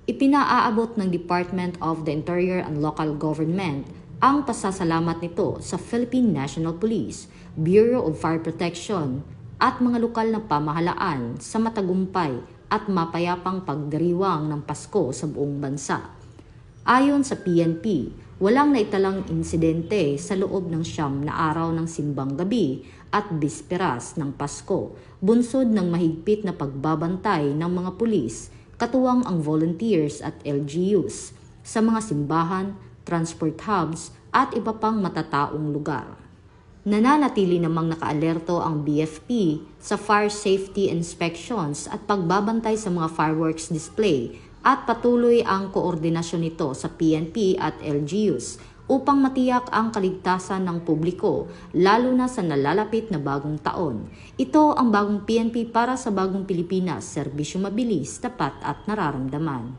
Ipinaaabot ng Department of the Interior and Local Government ang pasasalamat nito sa Philippine National Police, Bureau of Fire Protection at mga lokal na pamahalaan sa matagumpay at mapayapang pagdiriwang ng Pasko sa buong bansa. Ayon sa PNP, walang naitalang insidente sa loob ng 9 na araw ng simbang gabi at bisperas ng Pasko, bunsod ng mahigpit na pagbabantay ng mga pulis, katuwang ang volunteers at LGUs sa mga simbahan, transport hubs at iba pang matataong lugar. Nananatili namang nakaalerto ang BFP sa fire safety inspections at pagbabantay sa mga fireworks display at patuloy ang koordinasyon nito sa PNP at LGUs upang matiyak ang kaligtasan ng publiko lalo na sa nalalapit na bagong taon. Ito ang bagong PNP para sa bagong Pilipinas, serbisyo mabilis, tapat at nararamdaman.